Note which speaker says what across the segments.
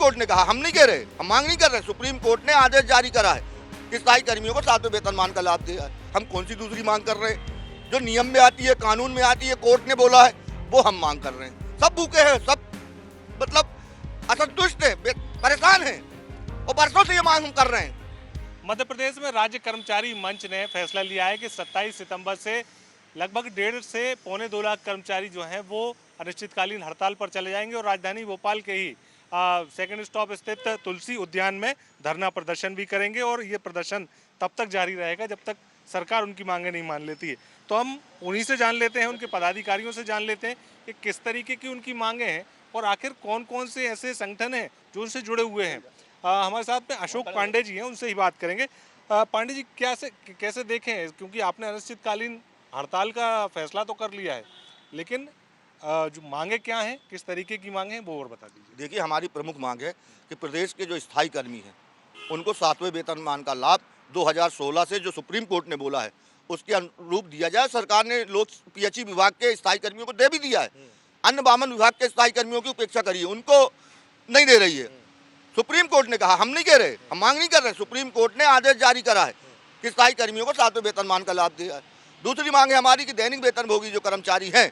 Speaker 1: Court ने कहा, हम नहीं कह रहे, हम मांग नहीं कर रहे। सुप्रीम कोर्ट ने आदेश जारी करा है कि स्थायी कर्मियों को 7वें वेतनमान का लाभ दिया है। हम कौन सी दूसरी मांग कर रहे हैं? जो नियम में आती है, कानून में आती है, कोर्ट ने बोला है, वो हम मांग कर रहे हैं। सब भूखे हैं, सब मतलब असंतुष्ट हैं, परेशान हैं और बरसों से ये मांग हम कर रहे हैं।
Speaker 2: मध्य प्रदेश में राज्य कर्मचारी मंच ने फैसला लिया है कि 27 सितंबर से लगभग 1.5 से पौने 2 लाख कर्मचारी जो हैं वो अनिश्चितकालीन हड़ताल पर चले जाएंगे और राजधानी भोपाल के ही सेकंड स्टॉप स्थित तुलसी उद्यान में धरना प्रदर्शन भी करेंगे और ये प्रदर्शन तब तक जारी रहेगा जब तक सरकार उनकी मांगे नहीं मान लेती है। तो हम उन्हीं से जान लेते हैं, उनके पदाधिकारियों से जान लेते हैं कि किस तरीके की उनकी मांगे हैं और आखिर कौन कौन से ऐसे संगठन हैं जो उनसे जुड़े हुए हैं। हमारे साथ में अशोक पांडे जी हैं, उनसे ही बात करेंगे। पांडे जी कैसे देखें, क्योंकि आपने अनिश्चितकालीन हड़ताल का फैसला तो कर लिया है, लेकिन जो मांगे क्या हैं, किस तरीके की मांगे हैं, वो और बता दीजिए।
Speaker 1: देखिए, हमारी प्रमुख मांग है कि प्रदेश के जो स्थायी कर्मी हैं उनको 7वें वेतनमान का लाभ 2016 से जो सुप्रीम कोर्ट ने बोला है उसके अनुरूप दिया जाए। सरकार ने लोक पीएचई विभाग के स्थायी कर्मियों को दे भी दिया है, अन्य 52 विभाग के स्थायी कर्मियों की उपेक्षा करी है, उनको नहीं दे रही है। सुप्रीम कोर्ट ने कहा, हम नहीं कह रहे, हम मांग नहीं कर रहे। सुप्रीम कोर्ट ने आदेश जारी करा है कि स्थायी कर्मियों को 7वें वेतनमान का लाभ दिया है। दूसरी मांग है हमारी कि दैनिक वेतनभोगी जो कर्मचारी हैं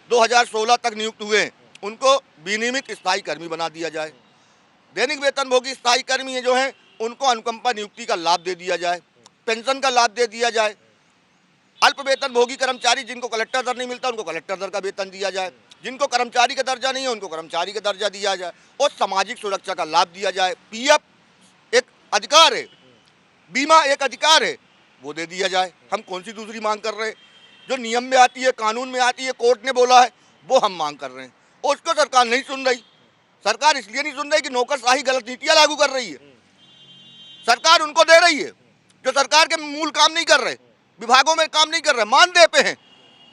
Speaker 1: 2016 तक नियुक्त हुए हैं उनको विनियमित स्थायी कर्मी बना दिया जाए। दैनिक वेतनभोगी स्थायी कर्मी जो हैं उनको अनुकंपा नियुक्ति का लाभ दे दिया जाए, पेंशन का लाभ दे दिया जाए। अल्प वेतनभोगी कर्मचारी जिनको कलेक्टर दर नहीं मिलता उनको कलेक्टर दर का वेतन दिया जाए, जिनको कर्मचारी का दर्जा नहीं है उनको कर्मचारी का दर्जा दिया जाए और सामाजिक सुरक्षा का लाभ दिया जाए। पीएफ एक अधिकार है, बीमा एक अधिकार है, वो दे दिया जाए। हम कौन सी दूसरी मांग कर रहे हैं? जो नियम में आती है, कानून में आती है, कोर्ट ने बोला है, वो हम मांग कर रहे हैं और उसको सरकार नहीं सुन रही। सरकार इसलिए नहीं सुन रही कि नौकरशाही गलत नीतियां लागू कर रही है। सरकार उनको दे रही है जो सरकार के मूल काम नहीं कर रहे, विभागों में काम नहीं कर रहे, मानदेय पे हैं,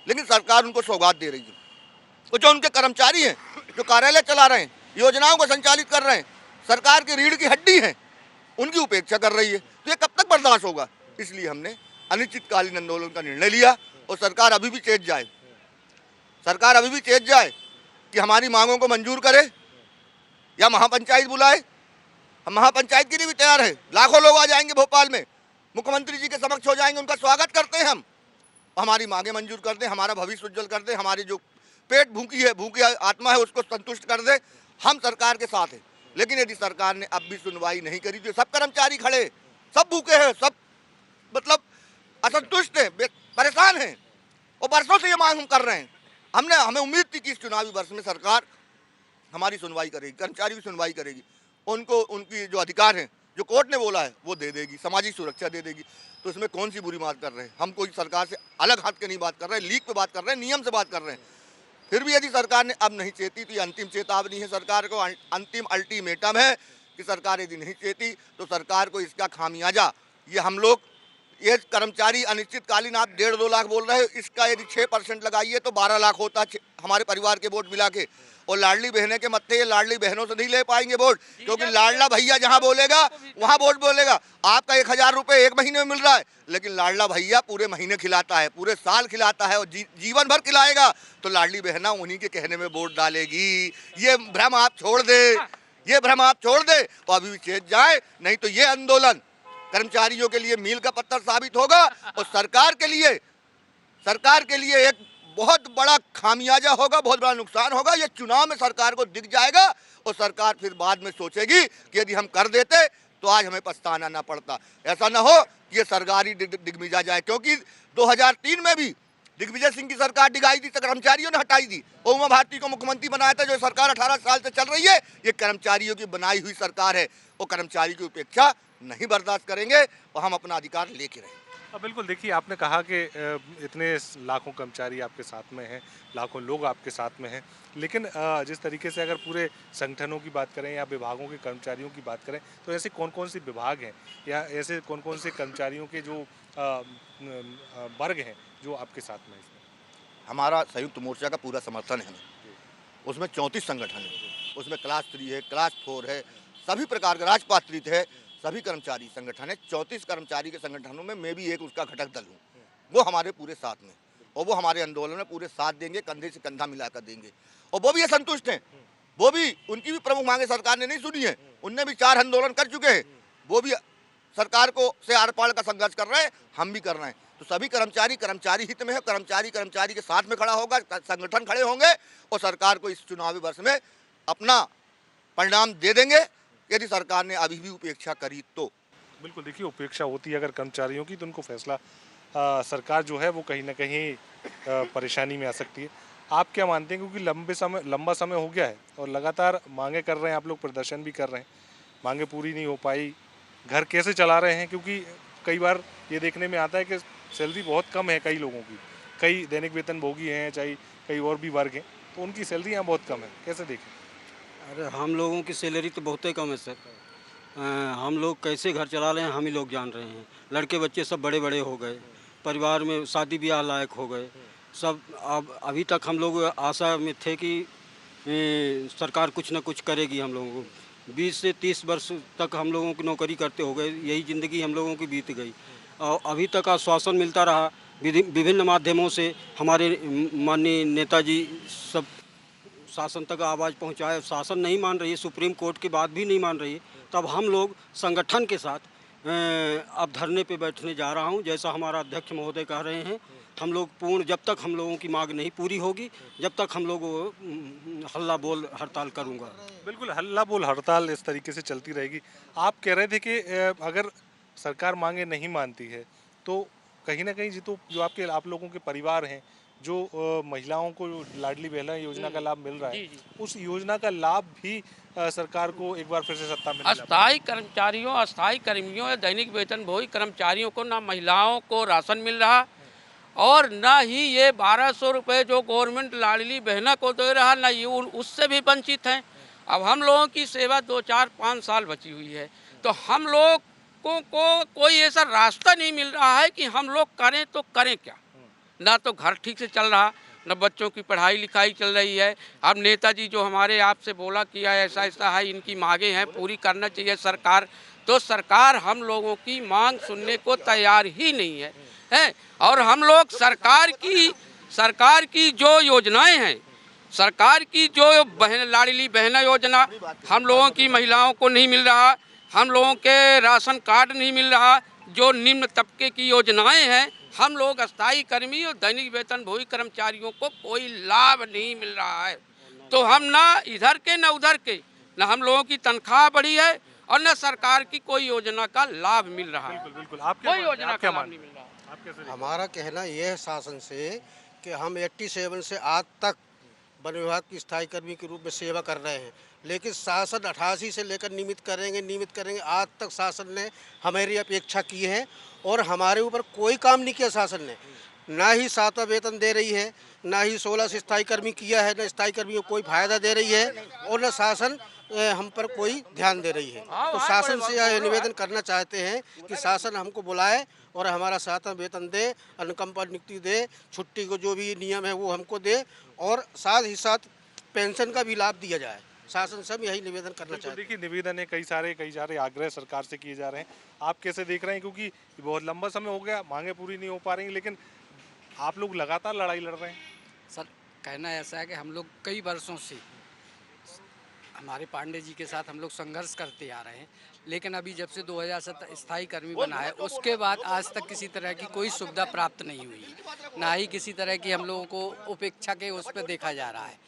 Speaker 1: लेकिन सरकार उनको सौगात दे रही है। तो जो उनके कर्मचारी हैं, जो कार्यालय चला रहे हैं, योजनाओं को संचालित कर रहे हैं, सरकार की रीढ़ की हड्डी हैं, उनकी उपेक्षा कर रही है। तो ये कब तक बर्दाश्त होगा? इसलिए हमने अनिश्चितकालीन आंदोलन का निर्णय लिया और सरकार अभी भी चेत जाए, सरकार अभी भी चेत जाए कि हमारी मांगों को मंजूर करे या महापंचायत बुलाए। हम महापंचायत के लिए भी तैयार हैं। लाखों लोग आ जाएंगे भोपाल में, मुख्यमंत्री जी के समक्ष हो जाएंगे, उनका स्वागत करते हैं हम। हमारी मांगे मंजूर कर दें, हमारा भविष्य उज्जवल कर दें, हमारी जो पेट भूखी आत्मा है उसको संतुष्ट कर दे। हम सरकार के साथ हैं, लेकिन यदि सरकार ने अब भी सुनवाई नहीं करी तो सब कर्मचारी खड़े, सब भूखे हैं, सब मतलब असंतुष्ट हैं, परेशान हैं और बरसों से ये मांग हम कर रहे हैं। हमें उम्मीद थी कि इस चुनावी वर्ष में सरकार हमारी सुनवाई करेगी, कर्मचारी की सुनवाई करेगी, उनको उनकी जो अधिकार हैं जो कोर्ट ने बोला है वो दे देगी, सामाजिक सुरक्षा दे देगी। तो इसमें कौन सी बुरी बात कर रहे हैं? हम कोई सरकार से अलग हट के नहीं बात कर रहे हैं, लीक पे बात कर रहे हैं, नियम से बात कर रहे हैं। फिर भी यदि सरकार ने अब नहीं चेती तो ये अंतिम चेतावनी है, सरकार को अंतिम अल्टीमेटम है कि सरकार यदि नहीं चेती तो सरकार को इसका खामियाजा, ये हम लोग, ये कर्मचारी अनिश्चितकालीन आप 1.5-2 लाख बोल रहे हो, इसका यदि 6% लगाइए तो 12 लाख होता है हमारे परिवार के वोट मिला के। और लाडली बहनें के मत्थे ये लाडली बहनों से नहीं ले पाएंगे वोट, क्योंकि लाडला भैया जहां बोलेगा वहां वोट बोलेगा। आपका 1000 रुपये 1 महीने में मिल रहा है, लेकिन लाडला भैया पूरे महीने खिलाता है, पूरे साल खिलाता है और जीवन भर खिलाएगा। तो लाडली बहना उन्हीं के कहने में वोट डालेगी। ये भ्रम आप छोड़ दे, ये भ्रम आप छोड़ दे और अभी भी चेत जाए, नहीं तो ये आंदोलन कर्मचारियों के लिए मील का पत्थर साबित होगा और सरकार के लिए एक बहुत बड़ा खामियाजा होगा, बहुत बड़ा नुकसान होगा। ये चुनाव में सरकार को दिख जाएगा और सरकार फिर बाद में सोचेगी कि यदि हम कर देते तो आज हमें पछताना ना पड़ता। ऐसा ना हो कि ये सरकार ही दिग्मिजा जाए, क्योंकि 2003 में भी दिग्विजय सिंह की सरकार डिगाई थी तो कर्मचारियों ने हटाई थी। उमा भारती को मुख्यमंत्री बनाया था, जो सरकार 18 साल से चल रही है ये कर्मचारियों की बनाई हुई सरकार है और कर्मचारी की उपेक्षा नहीं बर्दाश्त करेंगे और हम अपना अधिकार लेके रहेंगे।
Speaker 2: बिल्कुल, देखिए आपने कहा कि इतने लाखों कर्मचारी आपके साथ में हैं, लाखों लोग आपके साथ में हैं, लेकिन जिस तरीके से अगर पूरे संगठनों की बात करें या विभागों के कर्मचारियों की बात करें तो ऐसे कौन कौन से विभाग हैं या ऐसे कौन कौन से कर्मचारियों के जो वर्ग हैं जो आपके साथ में हैं?
Speaker 1: हमारा संयुक्त मोर्चा का पूरा समर्थन है, उसमें 34 संगठन है, उसमें क्लास 3 है, क्लास 4 है, सभी प्रकार का राजपात्रित है, सभी कर्मचारी संगठन है। 34 कर्मचारी के संगठनों में मैं भी एक उसका घटक दल हूँ, वो हमारे पूरे साथ में और वो हमारे आंदोलन में पूरे साथ देंगे, कंधे से कंधा मिलाकर देंगे और वो भी ये संतुष्ट हैं। वो भी, उनकी भी प्रमुख मांगे सरकार ने नहीं सुनी है, उनने भी 4 आंदोलन कर चुके हैं, वो भी सरकार को से आर पार का संघर्ष कर रहे हैं, हम भी कर रहे हैं। तो सभी कर्मचारी हित में है, कर्मचारी के साथ में खड़ा होगा, संगठन खड़े होंगे और सरकार को इस चुनावी वर्ष में अपना परिणाम दे देंगे यदि सरकार ने अभी भी उपेक्षा करी तो।
Speaker 2: बिल्कुल, देखिए उपेक्षा होती है अगर कर्मचारियों की तो उनको फैसला सरकार जो है वो कहीं ना कहीं परेशानी में आ सकती है। आप क्या मानते हैं, क्योंकि लंबा समय हो गया है और लगातार मांगे कर रहे हैं आप लोग, प्रदर्शन भी कर रहे हैं, मांगे पूरी नहीं हो पाई, घर कैसे चला रहे हैं? क्योंकि कई बार ये देखने में आता है कि सैलरी बहुत कम है कई लोगों की, कई दैनिक वेतन भोगी हैं, चाहे कई और भी वर्ग हैं, तो उनकी सैलरी यहाँ बहुत कम है, कैसे देखें?
Speaker 3: अरे हम लोगों की सैलरी तो बहुत ही कम है सर। हम लोग कैसे घर चला रहे हैं हम ही लोग जान रहे हैं। लड़के बच्चे सब बड़े बड़े हो गए, परिवार में शादी ब्याह लायक हो गए सब। अब अभी तक हम लोग आशा में थे कि सरकार कुछ न कुछ करेगी हम लोगों को। 20 से 30 वर्ष तक हम लोगों की नौकरी करते हो गए, यही ज़िंदगी हम लोगों की बीत गई और अभी तक आश्वासन मिलता रहा विभिन्न माध्यमों से। हमारे माननीय नेताजी सब शासन तक आवाज़ पहुंचाए, शासन नहीं मान रही है, सुप्रीम कोर्ट की बात भी नहीं मान रही है। तब हम लोग संगठन के साथ अब धरने पे बैठने जा रहा हूं, जैसा हमारा अध्यक्ष महोदय कह रहे हैं। हम लोग पूर्ण, जब तक हम लोगों की मांग नहीं पूरी होगी, जब तक हम लोग हल्ला बोल हड़ताल करूंगा।
Speaker 2: बिल्कुल, हल्ला बोल हड़ताल इस तरीके से चलती रहेगी। आप कह रहे थे कि अगर सरकार मांगे नहीं मानती है तो कहीं ना कहीं जो आप लोगों के परिवार हैं, जो महिलाओं को लाडली बहना योजना का लाभ मिल रहा है, उस योजना का लाभ भी सरकार को एक बार फिर से सत्ता में
Speaker 4: अस्थायी कर्मचारियों, अस्थायी कर्मियों या दैनिक वेतन भोगी कर्मचारियों को ना महिलाओं को राशन मिल रहा और ना ही ये 1200 रुपये जो गवर्नमेंट लाडली बहना को दे रहा, ना ये उससे भी वंचित हैं। अब हम लोगों की सेवा 2, 4, 5 साल बची हुई है, तो हम लोग को कोई ऐसा रास्ता नहीं मिल रहा है कि हम लोग करें तो करें क्या। ना तो घर ठीक से चल रहा, न बच्चों की पढ़ाई लिखाई चल रही है। अब नेताजी जो हमारे आपसे बोला किया ऐसा ऐसा है, इनकी मांगे हैं, पूरी करना चाहिए सरकार, तो सरकार हम लोगों की मांग सुनने को तैयार ही नहीं है। और हम लोग सरकार की जो योजनाएं हैं, सरकार की जो लाडली बहना योजना हम लोगों की महिलाओं को नहीं मिल रहा, हम लोगों के राशन कार्ड नहीं मिल रहा, जो निम्न तबके की योजनाएं हैं, हम लोग अस्थायी कर्मी और दैनिक वेतन भोगी कर्मचारियों को कोई लाभ नहीं मिल रहा है। तो हम ना इधर के ना उधर के, ना हम लोगों की तनख्वाह बढ़ी है और न सरकार की कोई योजना का लाभ मिल रहा है।
Speaker 2: बिल्कुल,
Speaker 4: कोई योजना का लाभ नहीं मिल रहा।
Speaker 3: हमारा कहना यह है शासन से कि हम 87 से आज तक वन विभाग की स्थायी कर्मी के रूप में सेवा कर रहे हैं, लेकिन शासन 88 से लेकर नियमित करेंगे, आज तक शासन ने हमारी अपेक्षा की है और हमारे ऊपर कोई काम नहीं किया शासन ने। ना ही 7वां वेतन दे रही है, ना ही 16 से स्थायी कर्मी किया है, न स्थायी कर्मियों को कोई फायदा दे रही है और न शासन हम पर कोई ध्यान दे रही है। तो शासन से यह निवेदन करना चाहते हैं कि शासन हमको बुलाए और हमारा 7वां वेतन दे, अनुकंपा नियुक्ति दे, छुट्टी को जो भी नियम है वो हमको दे और साथ ही साथ पेंशन का भी लाभ दिया जाए। शासन से हम यही निवेदन करना चाहते हैं।
Speaker 2: देखिए, निवेदन है, कई सारे आग्रह सरकार से किए जा रहे हैं। आप कैसे देख रहे हैं, क्योंकि बहुत लंबा समय हो गया, मांगे पूरी नहीं हो पा रही, लेकिन आप लोग लगातार लड़ाई लड़ रहे हैं।
Speaker 5: सर, कहना ऐसा है कि हम लोग कई वर्षों से हमारे पांडे जी के साथ हम लोग संघर्ष करते आ रहे हैं, लेकिन अभी जब से 2007 स्थायी कर्मी बना है उसके बाद आज तक किसी तरह की कोई सुविधा प्राप्त नहीं हुई, ना ही किसी तरह की हम लोगों को उपेक्षा के उस पर देखा जा रहा है।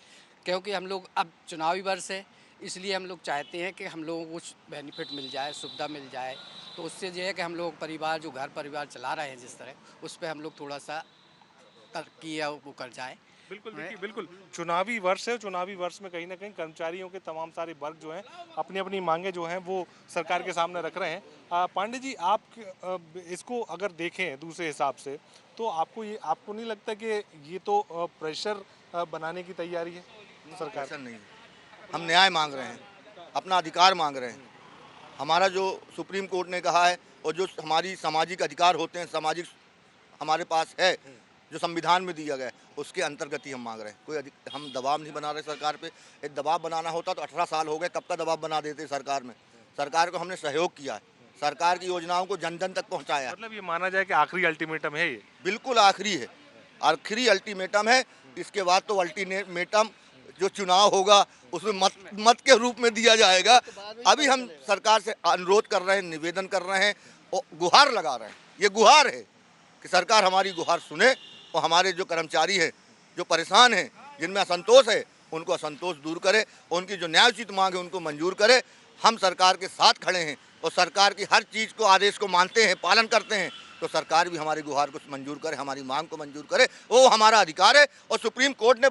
Speaker 5: क्योंकि हम लोग अब चुनावी वर्ष है, इसलिए हम लोग चाहते हैं कि हम लोगों को कुछ बेनिफिट मिल जाए, सुविधा मिल जाए, तो उससे ये है कि हम लोग परिवार जो घर परिवार चला रहे हैं जिस तरह, उस पर हम लोग थोड़ा सा तरक्की या वो कर जाए।
Speaker 2: बिल्कुल, देखिए बिल्कुल चुनावी वर्ष है, चुनावी वर्ष में कहीं ना कहीं कर्मचारियों के तमाम सारे वर्ग जो हैं अपनी अपनी मांगे जो हैं वो सरकार के सामने रख रहे हैं। पांडे जी, आप इसको अगर देखें दूसरे हिसाब से तो आपको नहीं लगता कि ये तो प्रेशर बनाने की तैयारी है सरकार?
Speaker 1: ऐसा नहीं, हम न्याय मांग रहे हैं, अपना अधिकार मांग रहे हैं। हमारा जो सुप्रीम कोर्ट ने कहा है और जो हमारी सामाजिक अधिकार होते हैं, सामाजिक हमारे पास है जो संविधान में दिया गया है, उसके अंतर्गत ही हम मांग रहे हैं। कोई हम दबाव नहीं बना रहे सरकार पे। एक दबाव बनाना होता तो 18 साल हो गए, तब का दबाव बना देते सरकार में। सरकार को हमने सहयोग किया है, सरकार की योजनाओं को जन जन तक पहुंचाया।
Speaker 2: मतलब ये माना जाए कि आखिरी अल्टीमेटम है ये?
Speaker 1: बिल्कुल आखिरी है, आखिरी अल्टीमेटम है। इसके बाद तो अल्टीमेटम जो चुनाव होगा उसमें मत के रूप में दिया जाएगा। अभी हम सरकार से अनुरोध कर रहे हैं, निवेदन कर रहे हैं और गुहार लगा रहे हैं। ये गुहार है कि सरकार हमारी गुहार सुने और हमारे जो कर्मचारी हैं, जो परेशान हैं, जिनमें असंतोष है, उनको असंतोष दूर करे, उनकी जो न्यायोचित मांग है उनको मंजूर करे। हम सरकार के साथ खड़े हैं और सरकार की हर चीज़ को, आदेश को मानते हैं, पालन करते हैं। तो सरकार भी हमारी गुहार को मंजूर करे, हमारी मांग को मंजूर करे, वो हमारा अधिकार है। और सुप्रीम कोर्ट ने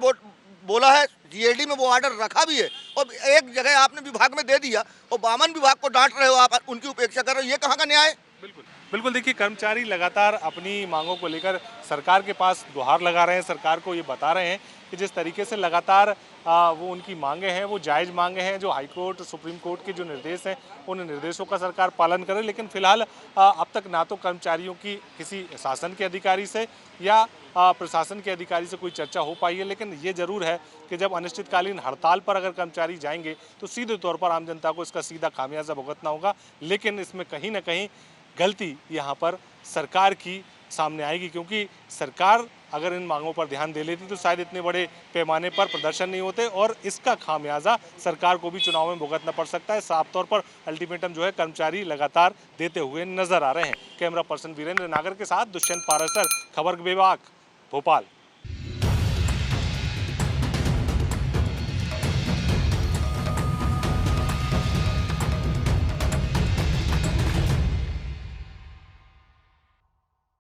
Speaker 1: बोला है, जीएडी में वो ऑर्डर रखा भी है और एक जगह आपने विभाग में दे दिया और 52 विभाग को डांट रहे हो आप, उनकी उपेक्षा कर रहे हो, ये कहाँ का न्याय है?
Speaker 2: बिल्कुल बिल्कुल। देखिए, कर्मचारी लगातार अपनी मांगों को लेकर सरकार के पास गुहार लगा रहे हैं, सरकार को ये बता रहे हैं कि जिस तरीके से लगातार वो उनकी मांगे हैं वो जायज़ मांगे हैं। जो हाईकोर्ट, सुप्रीम कोर्ट के जो निर्देश हैं उन निर्देशों का सरकार पालन करे। लेकिन फिलहाल अब तक ना तो कर्मचारियों की किसी शासन के अधिकारी से या प्रशासन के अधिकारी से कोई चर्चा हो पाई है। लेकिन ये जरूर है कि जब अनिश्चितकालीन हड़ताल पर अगर कर्मचारी जाएंगे तो सीधे तौर पर आम जनता को इसका सीधा खामियाजा भुगतना होगा। लेकिन इसमें कहीं ना कहीं गलती यहाँ पर सरकार की सामने आएगी, क्योंकि सरकार अगर इन मांगों पर ध्यान दे लेती तो शायद इतने बड़े पैमाने पर प्रदर्शन नहीं होते और इसका खामियाजा सरकार को भी चुनाव में भुगतना पड़ सकता है। साफ तौर पर अल्टीमेटम जो है कर्मचारी लगातार देते हुए नजर आ रहे हैं। कैमरा पर्सन वीरेंद्र नागर के साथ दुष्यंत पारासर, खबर विभाग, भोपाल।